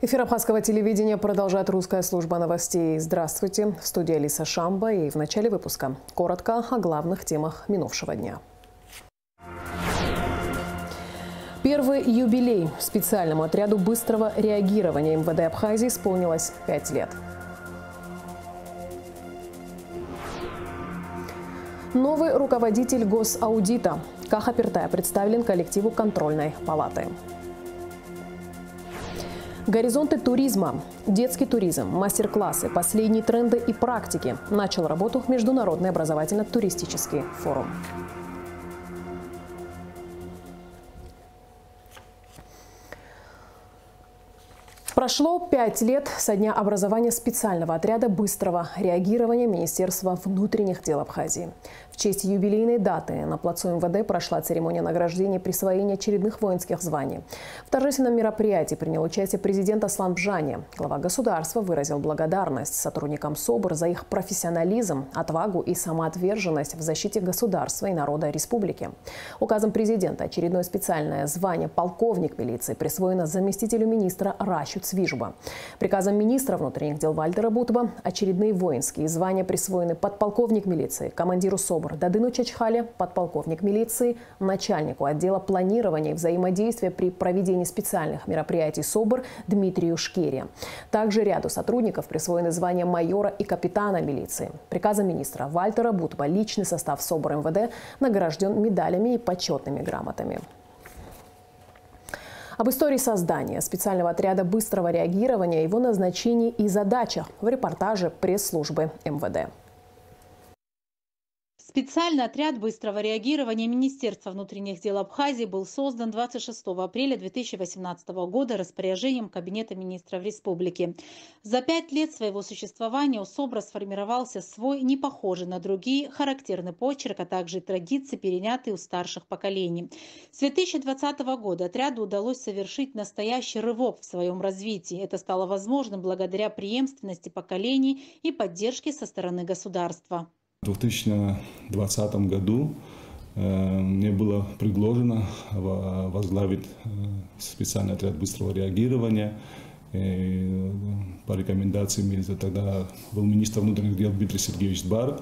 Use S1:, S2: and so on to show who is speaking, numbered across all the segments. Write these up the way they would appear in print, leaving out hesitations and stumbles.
S1: Эфир Абхазского телевидения продолжает русская служба новостей. Здравствуйте. В студии Алиса Шамба. И в начале выпуска коротко о главных темах минувшего дня. Первый юбилей специальному отряду быстрого реагирования МВД Абхазии исполнилось 5 лет. Новый руководитель госаудита. Каха Пертай представлен коллективу контрольной палаты. Горизонты туризма, детский туризм, мастер-классы, последние тренды и практики. Начал работу Международный образовательно-туристический форум. Прошло 5 лет со дня образования специального отряда быстрого реагирования Министерства внутренних дел Абхазии. В честь юбилейной даты на плацу МВД прошла церемония награждения и присвоения очередных воинских званий. В торжественном мероприятии принял участие президент Аслан Бжани. Глава государства выразил благодарность сотрудникам СОБР за их профессионализм, отвагу и самоотверженность в защите государства и народа республики. Указом президента очередное специальное звание полковник милиции присвоено заместителю министра Рашид Свижба. Приказом министра внутренних дел Вальтера Бутова очередные воинские звания присвоены подполковник милиции, командиру СОБР Дадыну Чачхале, подполковник милиции, начальнику отдела планирования и взаимодействия при проведении специальных мероприятий СОБР Дмитрию Шкере. Также ряду сотрудников присвоены звания майора и капитана милиции. Приказом министра Вальтера Бутова личный состав СОБР МВД награжден медалями и почетными грамотами. Об истории создания специального отряда быстрого реагирования, его назначении и задачах в репортаже пресс-службы МВД.
S2: Специальный отряд быстрого реагирования Министерства внутренних дел Абхазии был создан 26 апреля 2018 года распоряжением Кабинета министров республики. За 5 лет своего существования у СОБРа сформировался свой, не похожий на другие, характерный почерк, а также традиции, перенятые у старших поколений. С 2020 года отряду удалось совершить настоящий рывок в своем развитии. Это стало возможным благодаря преемственности поколений и поддержке со стороны государства.
S3: В 2020 году мне было предложено возглавить специальный отряд быстрого реагирования. По рекомендациям, тогда был министр внутренних дел Дмитрий Сергеевич Бар.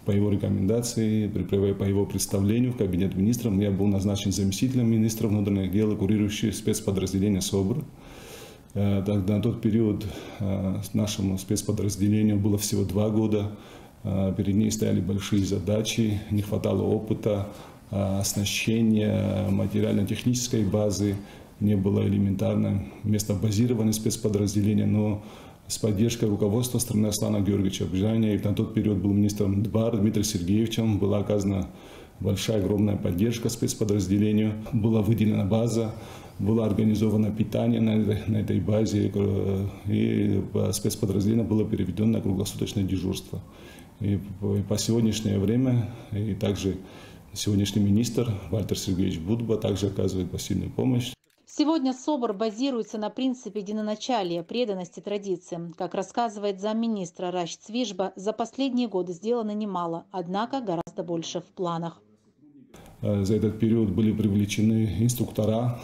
S3: По его рекомендации, по его представлению в Кабинет министров, я был назначен заместителем министра внутренних дел, курирующий спецподразделение СОБР. На тот период нашему спецподразделению было всего 2 года. Перед ней стояли большие задачи, не хватало опыта, оснащения, материально-технической базы, не было элементарно места базирования спецподразделения, но с поддержкой руководства страны Аслана Георгиевича Бжани, и на тот период был министром ДБАР Дмитрием Сергеевичем, была оказана большая, огромная поддержка спецподразделению, была выделена база, было организовано питание на этой базе, и спецподразделение было переведено на круглосуточное дежурство. И по сегодняшнее время, и также сегодняшний министр Вальтер Сергеевич Бутова также оказывает посильную помощь.
S2: Сегодня СОБР базируется на принципе единоначалия, преданности традициям. Как рассказывает замминистра Рашид Свижба, за последние годы сделано немало, однако гораздо больше в планах.
S3: За этот период были привлечены инструктора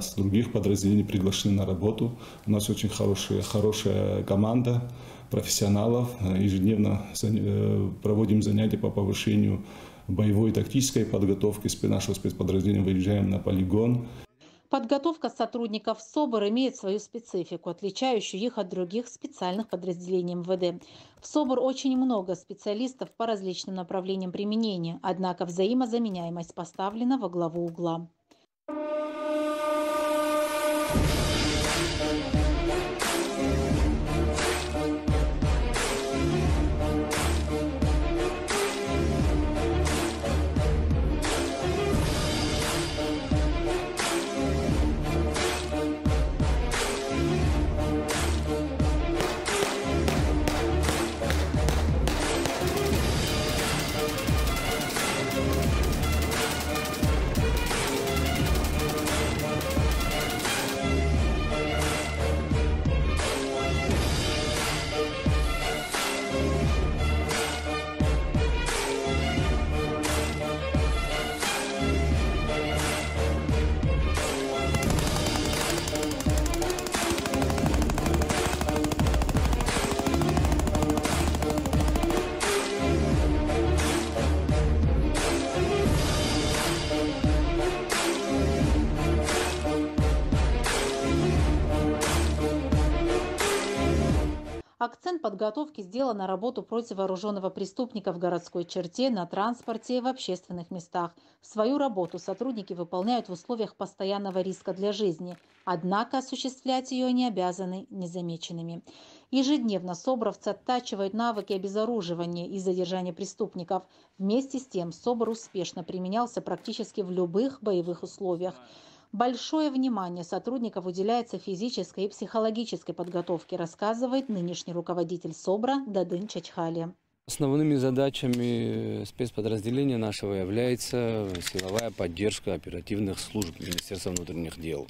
S3: с других подразделений приглашены на работу. У нас очень хорошая команда профессионалов. Ежедневно проводим занятия по повышению боевой и тактической подготовки. Нашего спецподразделения выезжаем на полигон.
S2: Подготовка сотрудников СОБР имеет свою специфику, отличающую их от других специальных подразделений МВД. В СОБР очень много специалистов по различным направлениям применения, однако взаимозаменяемость поставлена во главу угла. Акцент подготовки сделан на работу против вооруженного преступника в городской черте, на транспорте и в общественных местах. Свою работу сотрудники выполняют в условиях постоянного риска для жизни, однако осуществлять ее они обязаны незамеченными. Ежедневно соборовцы оттачивают навыки обезоруживания и задержания преступников. Вместе с тем СОБР успешно применялся практически в любых боевых условиях. Большое внимание сотрудников уделяется физической и психологической подготовке, рассказывает нынешний руководитель СОБРа Дадын Чачхали.
S4: Основными задачами спецподразделения нашего является силовая поддержка оперативных служб Министерства внутренних дел.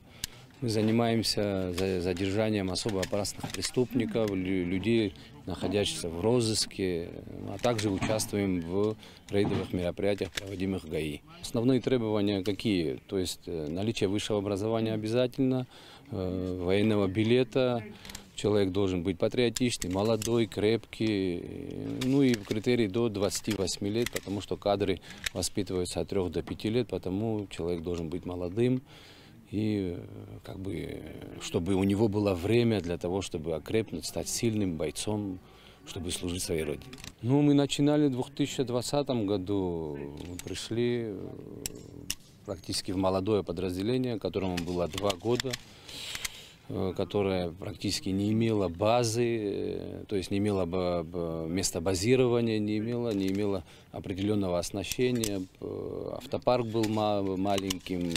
S4: Мы занимаемся задержанием особо опасных преступников, людей, находящихся в розыске, а также участвуем в рейдовых мероприятиях, проводимых ГАИ. Основные требования какие? То есть наличие высшего образования обязательно, военного билета, человек должен быть патриотичный, молодой, крепкий, ну и критерий до 28 лет, потому что кадры воспитываются от 3 до 5 лет, потому человек должен быть молодым. И чтобы у него было время для того, чтобы окрепнуть, стать сильным бойцом, чтобы служить своей родине. Ну, мы начинали в 2020 году, мы пришли практически в молодое подразделение, которому было 2 года, которое практически не имело базы, то есть не имело места базирования, не имело определенного оснащения. Автопарк был маленьким.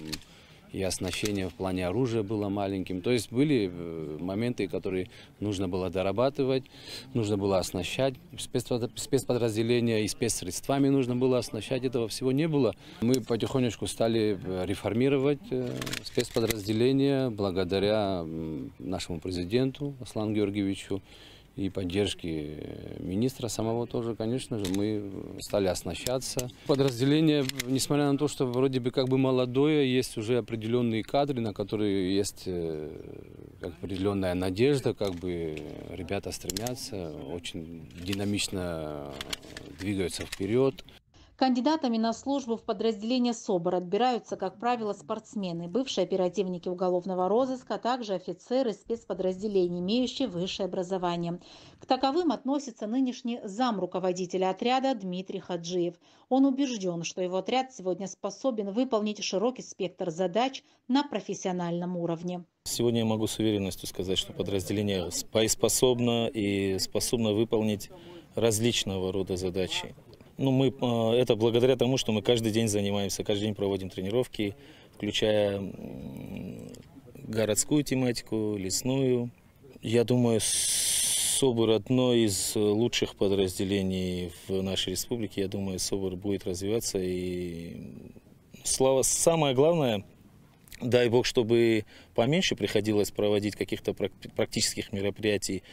S4: И оснащение в плане оружия было маленьким. То есть были моменты, которые нужно было дорабатывать, нужно было оснащать спецподразделения, и спецсредствами нужно было оснащать. Этого всего не было. Мы потихонечку стали реформировать спецподразделения благодаря нашему президенту Аслану Георгиевичу и поддержки министра самого тоже, конечно же, мы стали оснащаться. Подразделение, несмотря на то, что вроде бы как бы молодое, есть уже определенные кадры, на которые есть определенная надежда, как бы ребята стремятся, очень динамично двигаются вперед.
S2: Кандидатами на службу в подразделение СОБР отбираются, как правило, спортсмены, бывшие оперативники уголовного розыска, а также офицеры спецподразделений, имеющие высшее образование. К таковым относится нынешний замруководителя отряда Дмитрий Хаджиев. Он убежден, что его отряд сегодня способен выполнить широкий спектр задач на профессиональном уровне.
S5: Сегодня я могу с уверенностью сказать, что подразделение боеспособно и способно выполнить различного рода задачи. Это благодаря тому, что мы каждый день занимаемся, каждый день проводим тренировки, включая городскую тематику, лесную. Я думаю, СОБР одно из лучших подразделений в нашей республике. Я думаю, СОБР будет развиваться. И самое главное, дай бог, чтобы поменьше приходилось проводить каких-то практических мероприятий.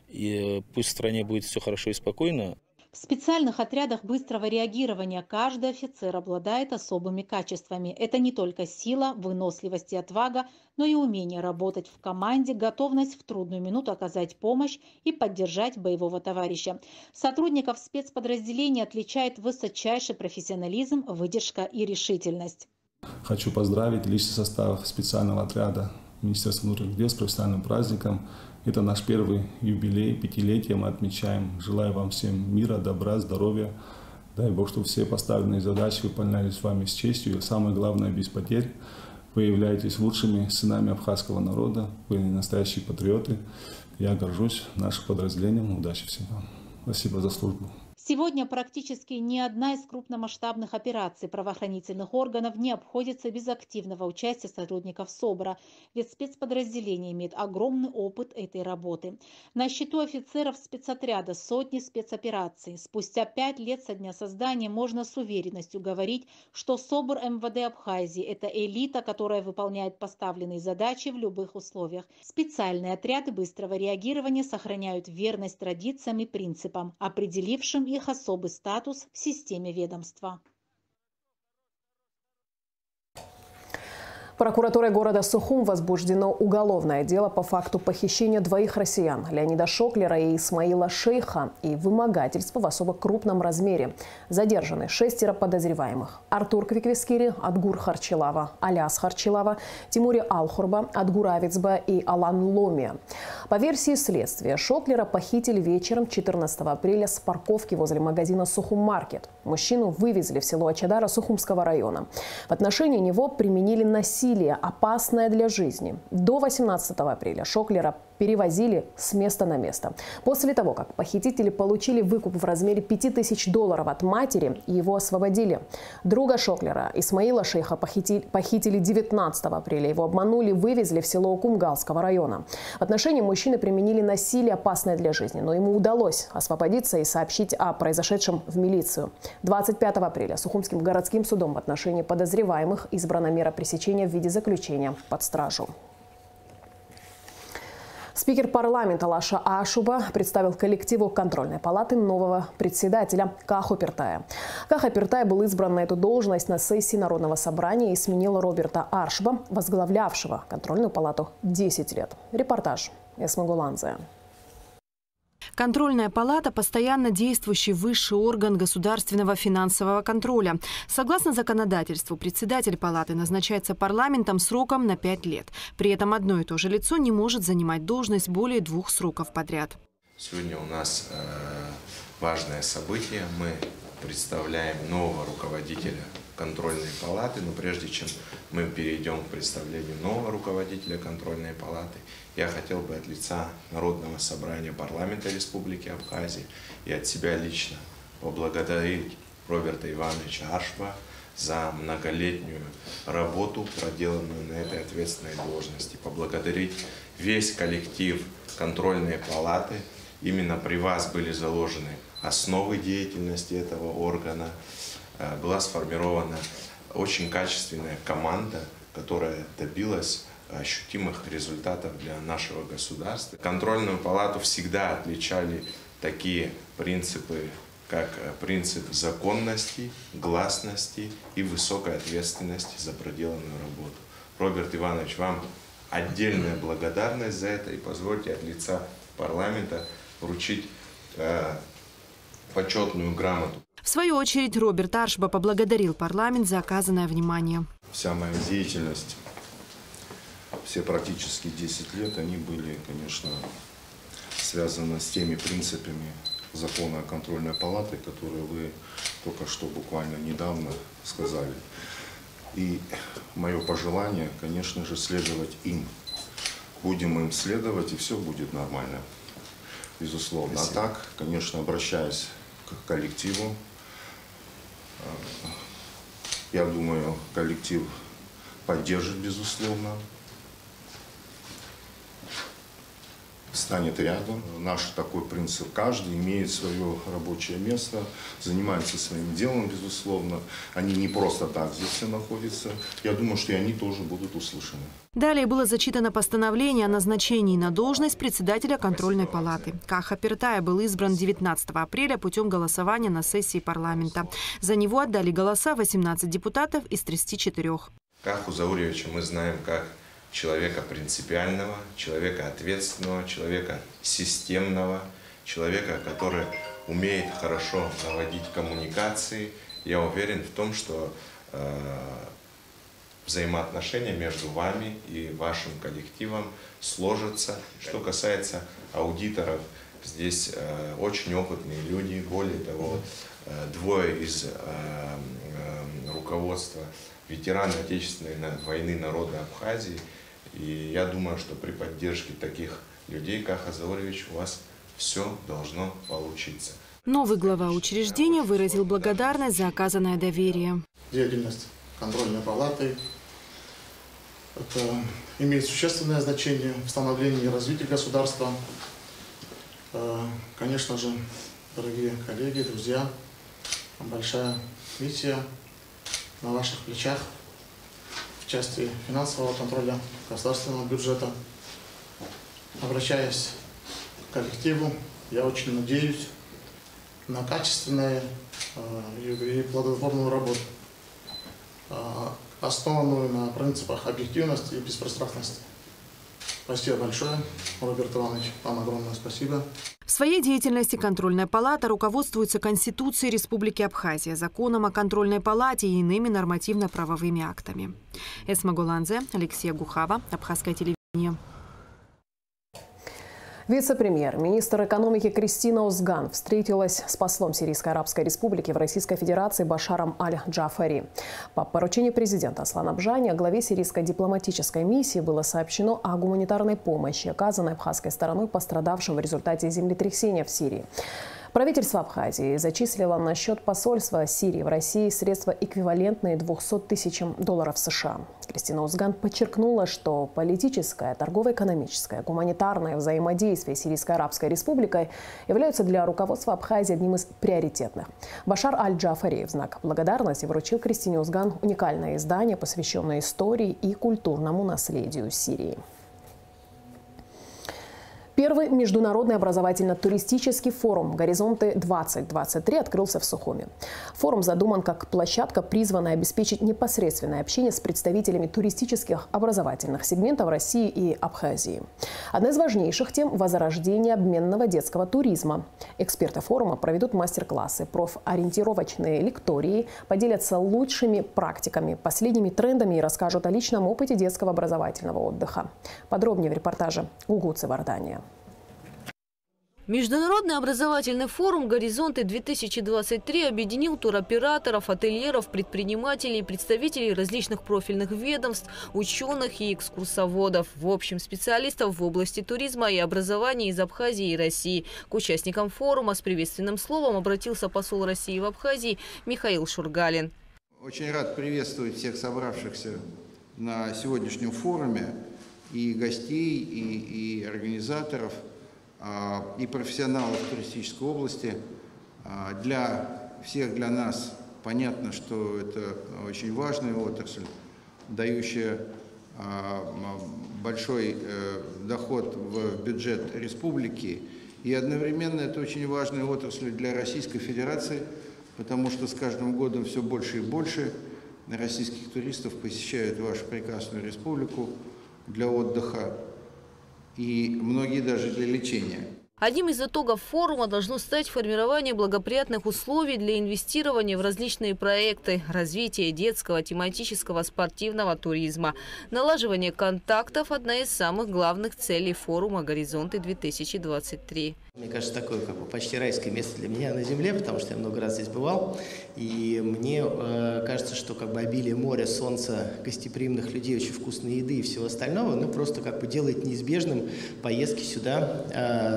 S5: И пусть в стране будет все хорошо и спокойно.
S2: В специальных отрядах быстрого реагирования каждый офицер обладает особыми качествами. Это не только сила, выносливость и отвага, но и умение работать в команде, готовность в трудную минуту оказать помощь и поддержать боевого товарища. Сотрудников спецподразделения отличает высочайший профессионализм, выдержка и решительность.
S3: Хочу поздравить личный состав специального отряда Министерства внутренних дел с профессиональным праздником. Это наш первый юбилей, 5-летие мы отмечаем. Желаю вам всем мира, добра, здоровья. Дай Бог, чтобы все поставленные задачи выполнялись вами с честью. И самое главное, без потерь. Вы являетесь лучшими сынами абхазского народа. Вы настоящие патриоты. Я горжусь нашим подразделением. Удачи всем вам. Спасибо за службу.
S2: Сегодня практически ни одна из крупномасштабных операций правоохранительных органов не обходится без активного участия сотрудников СОБРа, ведь спецподразделение имеет огромный опыт этой работы. На счету офицеров спецотряда сотни спецопераций. Спустя 5 лет со дня создания можно с уверенностью говорить, что СОБР МВД Абхазии – это элита, которая выполняет поставленные задачи в любых условиях. Специальные отряды быстрого реагирования сохраняют верность традициям и принципам, определившим их особый статус в системе ведомства.
S1: Прокуратурой города Сухум возбуждено уголовное дело по факту похищения двоих россиян – Леонида Шоклера и Исмаила Шейха и вымогательства в особо крупном размере. Задержаны 6 подозреваемых: Артур Квиквискири, Адгур Харчилава, Аляс Харчилава, Тимури Алхурба, Адгур Авицба и Алан Ломия. По версии следствия, Шоклера похитили вечером 14 апреля с парковки возле магазина «Сухум-маркет». Мужчину вывезли в село Ачадара Сухумского района. В отношении него применили насилие, опасное для жизни. До 18 апреля Шоклера перевозили с места на место. После того, как похитители получили выкуп в размере $5000 от матери, его освободили. Друга Шоклера, Исмаила Шейха, похитили 19 апреля. Его обманули, вывезли в село Кумгалского района. В отношении мужчины применили насилие, опасное для жизни, но ему удалось освободиться и сообщить о произошедшем в милицию. 25 апреля Сухумским городским судом в отношении подозреваемых избрана мера пресечения в виде заключения под стражу. Спикер парламента Лаша Ашуба представил коллективу контрольной палаты нового председателя Каху Пиртая. Каха Пиртай был избран на эту должность на сессии Народного собрания и сменил Роберта Аршба, возглавлявшего контрольную палату 10 лет. Репортаж Эсма Гуланзе.
S6: Контрольная палата – постоянно действующий высший орган государственного финансового контроля. Согласно законодательству, председатель палаты назначается парламентом сроком на 5 лет. При этом одно и то же лицо не может занимать должность более 2 сроков подряд.
S7: Сегодня у нас важное событие. Мы представляем нового руководителя контрольной палаты. Но прежде чем мы перейдем к представлению нового руководителя контрольной палаты, я хотел бы от лица Народного собрания парламента Республики Абхазия и от себя лично поблагодарить Роберта Ивановича Аршба за многолетнюю работу, проделанную на этой ответственной должности. Поблагодарить весь коллектив контрольной палаты. Именно при вас были заложены основы деятельности этого органа. Была сформирована очень качественная команда, которая добилась ощутимых результатов для нашего государства. Контрольную палату всегда отличали такие принципы, как принцип законности, гласности и высокой ответственности за проделанную работу. Роберт Иванович, вам отдельная благодарность за это, и позвольте от лица парламента вручить почетную грамоту.
S6: В свою очередь Роберт Аршба поблагодарил парламент за оказанное внимание.
S8: Вся моя деятельность, все практически 10 лет, они были, конечно, связаны с теми принципами закона о контрольной палате, которые вы только что буквально недавно сказали. И мое пожелание, конечно же, следовать им. Будем им следовать, и все будет нормально, безусловно. Спасибо. А так, конечно, обращаясь к коллективу, я думаю, коллектив поддержит, безусловно, станет рядом. Наш такой принцип: каждый имеет свое рабочее место, занимается своим делом, безусловно. Они не просто так здесь все находятся. Я думаю, что и они тоже будут услышаны.
S6: Далее было зачитано постановление о назначении на должность председателя контрольной палаты. Каха Пиртая был избран 19 апреля путем голосования на сессии парламента. За него отдали голоса 18 депутатов из 34.
S7: Каху Заурьевича мы знаем как человека принципиального, человека ответственного, человека системного, человека, который умеет хорошо наводить коммуникации. Я уверен в том, что взаимоотношения между вами и вашим коллективом сложатся. Что касается аудиторов, здесь очень опытные люди. Более того, двое из руководства ветераны Отечественной войны народа Абхазии. И я думаю, что при поддержке таких людей, Каха Заурьевич, у вас все должно получиться.
S6: Новый глава учреждения выразил благодарность за оказанное доверие.
S9: Деятельность контрольной палаты имеет существенное значение в становлении и развитии государства. Конечно же, дорогие коллеги, друзья, большая миссия на ваших плечах в части финансового контроля государственного бюджета. Обращаясь к коллективу, я очень надеюсь на качественную и плодотворную работу. основанную на принципах объективности и беспристрастности. Спасибо большое, Роберт Иванович, вам огромное спасибо.
S6: В своей деятельности контрольная палата руководствуется Конституцией Республики Абхазия, законом о контрольной палате и иными нормативно-правовыми актами. Эсма Голанзе, Алексей Гухава, Абхазское телевидение.
S1: Вице-премьер, министр экономики Кристина Озган встретилась с послом Сирийской Арабской Республики в Российской Федерации Башаром Аль-Джафари. По поручению президента Аслана Бжани главе сирийской дипломатической миссии было сообщено о гуманитарной помощи, оказанной абхазской стороной пострадавшим в результате землетрясения в Сирии. Правительство Абхазии зачислило на счет посольства Сирии в России средства, эквивалентные $200 тысяч США. Кристина Озган подчеркнула, что политическое, торгово-экономическое, гуманитарное взаимодействие с Сирийской Арабской Республикой являются для руководства Абхазии одним из приоритетных. Башар Аль-Джафари в знак благодарности вручил Кристине Озган уникальное издание, посвященное истории и культурному наследию Сирии. Первый международный образовательно-туристический форум «Горизонты-2023» открылся в Сухуми. Форум задуман как площадка, призванная обеспечить непосредственное общение с представителями туристических образовательных сегментов России и Абхазии. Одна из важнейших тем – возрождение обменного детского туризма. Эксперты форума проведут мастер-классы, профориентировочные лектории, поделятся лучшими практиками, последними трендами и расскажут о личном опыте детского образовательного отдыха. Подробнее в репортаже Угуцы Вардания.
S10: Международный образовательный форум «Горизонты-2023» объединил туроператоров, ательеров, предпринимателей, представителей различных профильных ведомств, ученых и экскурсоводов, в общем, специалистов в области туризма и образования из Абхазии и России. К участникам форума с приветственным словом обратился посол России в Абхазии Михаил Шургалин.
S11: Очень рад приветствовать всех собравшихся на сегодняшнем форуме, и гостей, и организаторов, и профессионалов туристической области. Для всех, для нас понятно, что это очень важная отрасль, дающая большой доход в бюджет республики. И одновременно это очень важная отрасль для Российской Федерации, потому что с каждым годом все больше и больше российских туристов посещают вашу прекрасную республику для отдыха, и многие даже для лечения.
S10: Одним из итогов форума должно стать формирование благоприятных условий для инвестирования в различные проекты, развитие детского, тематического, спортивного туризма. Налаживание контактов – одна из самых главных целей форума «Горизонты-2023».
S12: Мне кажется, такое почти райское место для меня на земле, потому что я много раз здесь бывал. И мне кажется, что обилие моря, солнца, гостеприимных людей, очень вкусной еды и всего остального, просто делает неизбежным поездки сюда,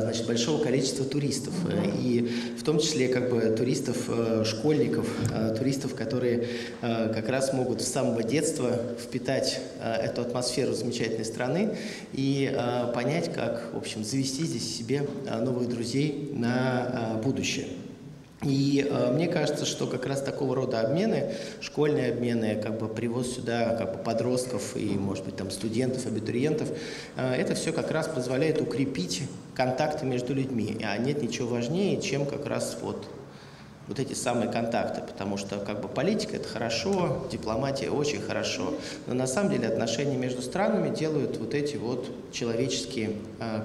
S12: значит, большого количества туристов. И в том числе туристов, школьников, туристов, которые как раз могут с самого детства впитать эту атмосферу замечательной страны и понять, как, в общем, завести здесь себе новых друзей на будущее. И мне кажется, что как раз такого рода обмены, школьные обмены, привоз сюда подростков и, может быть, студентов, абитуриентов, это все как раз позволяет укрепить контакты между людьми. А нет ничего важнее, чем как раз вот эти самые контакты, потому что политика – это хорошо, дипломатия – очень хорошо, но на самом деле отношения между странами делают вот эти человеческие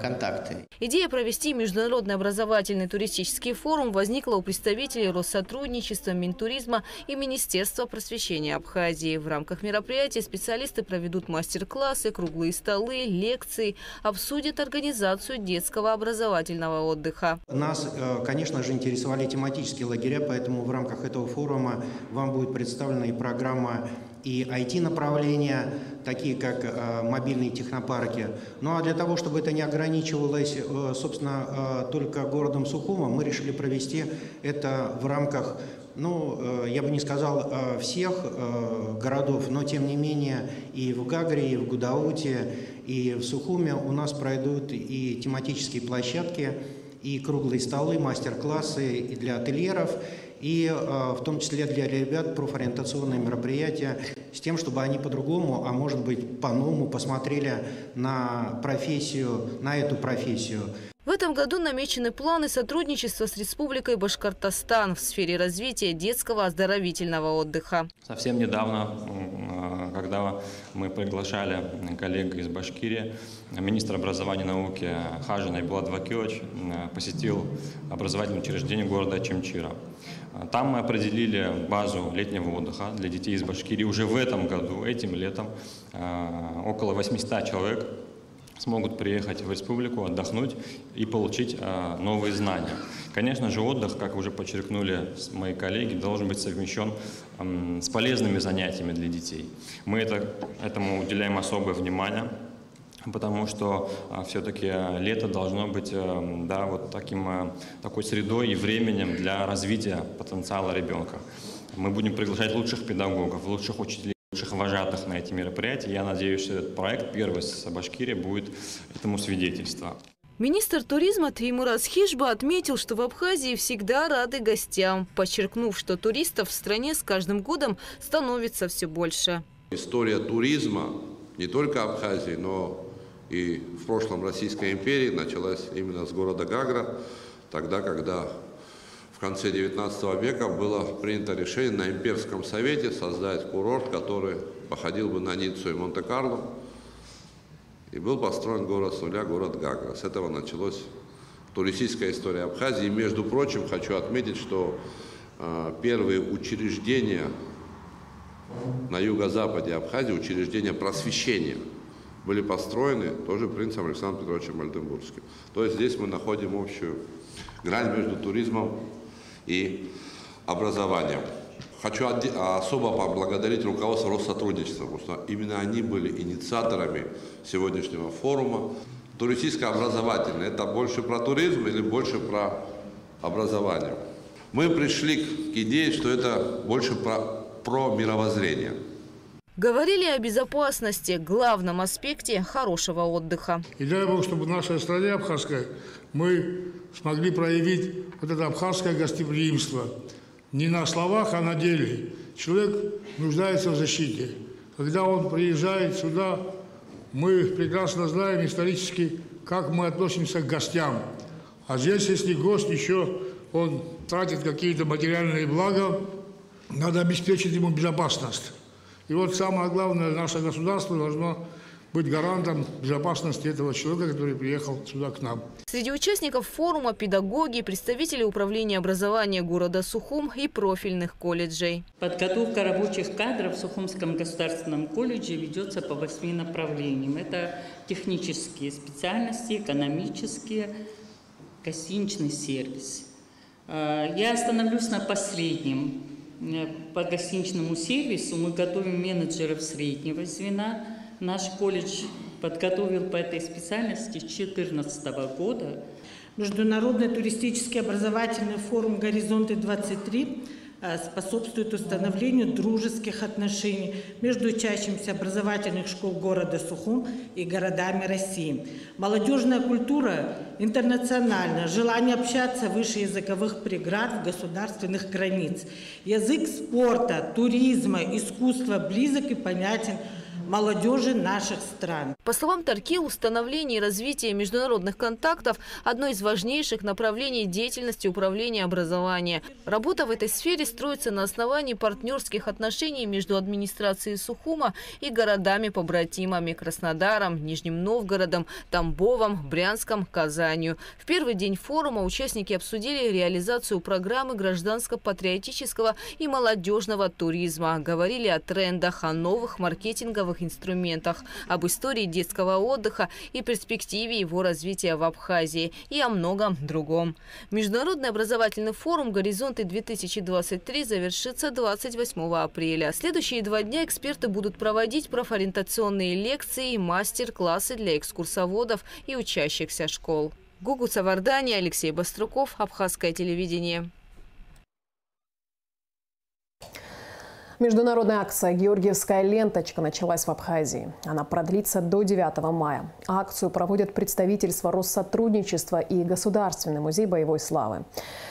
S12: контакты.
S10: Идея провести международный образовательный туристический форум возникла у представителей Россотрудничества, Минтуризма и Министерства просвещения Абхазии. В рамках мероприятия специалисты проведут мастер-классы, круглые столы, лекции, обсудят организацию детского образовательного отдыха.
S13: Нас, конечно же, интересовали тематические лагеря, поэтому в рамках этого форума вам будет представлена и программа и IT-направления, такие как мобильные технопарки. Ну а для того, чтобы это не ограничивалось, собственно, только городом Сухумом, мы решили провести это в рамках, я бы не сказал всех городов, но тем не менее и в Гагре, и в Гудауте, и в Сухуме у нас пройдут и тематические площадки, и круглые столы, мастер-классы и для ательеров, и в том числе для ребят профориентационные мероприятия, с тем, чтобы они по-другому, а может быть по-новому посмотрели на профессию, на эту профессию.
S10: В этом году намечены планы сотрудничества с Республикой Башкортостан в сфере развития детского оздоровительного отдыха.
S14: Совсем недавно когда мы приглашали коллег из Башкирии, министр образования и науки Хажи Найбулат Вакилович посетил образовательное учреждение города Чимчира. Там мы определили базу летнего отдыха для детей из Башкирии. Уже в этом году, этим летом, около 800 человек смогут приехать в республику, отдохнуть и получить новые знания. Конечно же, отдых, как уже подчеркнули мои коллеги, должен быть совмещен с полезными занятиями для детей. Мы этому уделяем особое внимание, потому что все-таки лето должно быть такой средой и временем для развития потенциала ребенка. Мы будем приглашать лучших педагогов, лучших учителей, лучших вожатых на эти мероприятия. Я надеюсь, что этот проект первый с Башкирии будет этому свидетельством.
S10: Министр туризма Теймураз Хижба отметил, что в Абхазии всегда рады гостям, подчеркнув, что туристов в стране с каждым годом становится все больше.
S15: История туризма не только Абхазии, но и в прошлом Российской империи началась именно с города Гагра, тогда, когда в конце XIX века было принято решение на имперском совете создать курорт, который походил бы на Ниццу и Монте-Карло. И был построен город с нуля, город Гагра. С этого началась туристическая история Абхазии. И, между прочим, хочу отметить, что первые учреждения на юго-западе Абхазии, учреждения просвещения, были построены тоже принцем Александром Петровичем Ольденбургским. То есть здесь мы находим общую грань между туризмом и образованием. Хочу особо поблагодарить руководство Россотрудничества, потому что именно они были инициаторами сегодняшнего форума. Туристическо-образовательный – это больше про туризм или больше про образование? Мы пришли к идее, что это больше про мировоззрение.
S10: Говорили о безопасности, главном аспекте хорошего отдыха.
S16: И дай Бог, чтобы в нашей стране абхазской мы смогли проявить вот это абхазское гостеприимство. Не на словах, а на деле. Человек нуждается в защите. Когда он приезжает сюда, мы прекрасно знаем исторически, как мы относимся к гостям. А здесь, если гость еще, он тратит какие-то материальные блага, надо обеспечить ему безопасность. И вот самое главное, наше государство должно быть гарантом безопасности этого человека, который приехал сюда к нам.
S10: Среди участников форума педагоги, представители управления образования города Сухум и профильных колледжей.
S17: Подготовка рабочих кадров в Сухумском государственном колледже ведется по 8 направлениям. Это технические специальности, экономические, гостиничный сервис. Я остановлюсь на последнем. По гостиничному сервису мы готовим менеджеров среднего звена. Наш колледж подготовил по этой специальности с 2014 года.
S18: Международный туристический образовательный форум «Горизонты-23» способствует установлению дружеских отношений между учащимися образовательных школ города Сухум и городами России. Молодежная культура интернациональна, желание общаться выше языковых преград в государственных границ. Язык спорта, туризма, искусства близок и понятен молодежи наших стран.
S10: По словам Тарки, установление и развитие международных контактов – одно из важнейших направлений деятельности управления образования. Работа в этой сфере строится на основании партнерских отношений между администрацией Сухума и городами-побратимами Краснодаром, Нижним Новгородом, Тамбовом, Брянском, Казанью. В первый день форума участники обсудили реализацию программы гражданско-патриотического и молодежного туризма. Говорили о трендах, о новых маркетинговых инструментах, об истории детского отдыха и перспективе его развития в Абхазии и о многом другом. Международный образовательный форум «Горизонты-2023» завершится 28 апреля. Следующие 2 дня эксперты будут проводить профориентационные лекции и мастер-классы для экскурсоводов и учащихся школ. Гугу Цавардани, Алексей Баструков, Абхазское телевидение.
S1: Международная акция «Георгиевская ленточка» началась в Абхазии. Она продлится до 9 мая. Акцию проводят представительства Россотрудничества и Государственный музей боевой славы.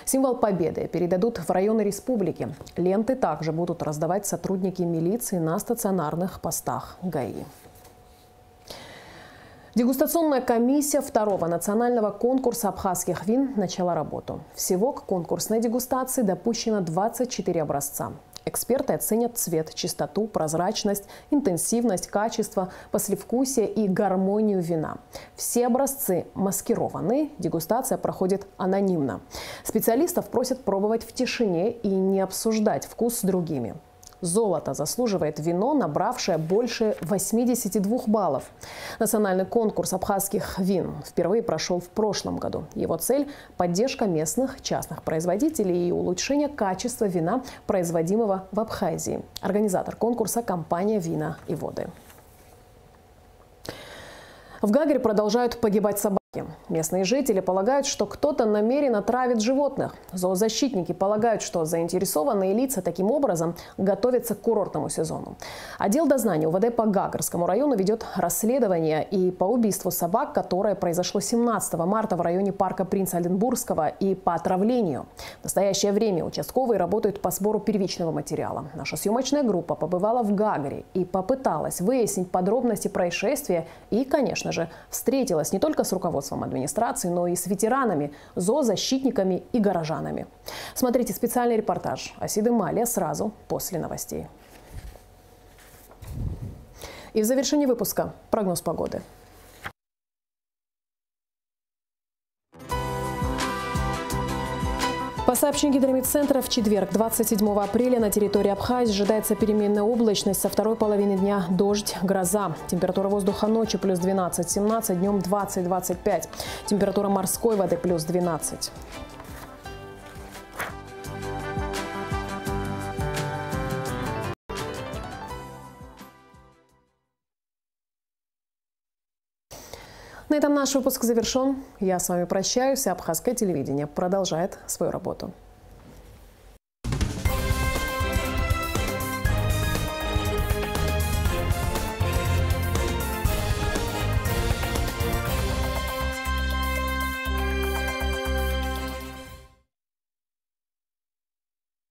S1: Символ победы передадут в районы республики. Ленты также будут раздавать сотрудники милиции на стационарных постах ГАИ. Дегустационная комиссия 2-го национального конкурса абхазских вин начала работу. Всего к конкурсной дегустации допущено 24 образца. Эксперты оценят цвет, чистоту, прозрачность, интенсивность, качество, послевкусие и гармонию вина. Все образцы маскированы, дегустация проходит анонимно. Специалистов просят пробовать в тишине и не обсуждать вкус с другими. Золото заслуживает вино, набравшее больше 82 баллов. Национальный конкурс абхазских вин впервые прошел в прошлом году. Его цель – поддержка местных частных производителей и улучшение качества вина, производимого в Абхазии. Организатор конкурса – компания «Вина и воды». В Гагре продолжают погибать собаки. Местные жители полагают, что кто-то намеренно травит животных. Зоозащитники полагают, что заинтересованные лица таким образом готовятся к курортному сезону. Отдел дознания УВД по Гагарскому району ведет расследование и по убийству собак, которое произошло 17 марта в районе парка Принца Оленбургского, и по отравлению. В настоящее время участковые работают по сбору первичного материала. Наша съемочная группа побывала в Гагаре и попыталась выяснить подробности происшествия и, конечно же, встретилась не только с руководством администрации, но и с ветеранами, зоозащитниками и горожанами. Смотрите специальный репортаж Асиды Малия сразу после новостей. И в завершении выпуска прогноз погоды. По сообщению гидрометцентра, в четверг, 27 апреля, на территории Абхазии ожидается переменная облачность, со второй половины дня дождь, гроза. Температура воздуха ночью плюс 12-17, днем 20-25. Температура морской воды плюс 12. На этом наш выпуск завершен. Я с вами прощаюсь. Абхазское телевидение продолжает свою работу.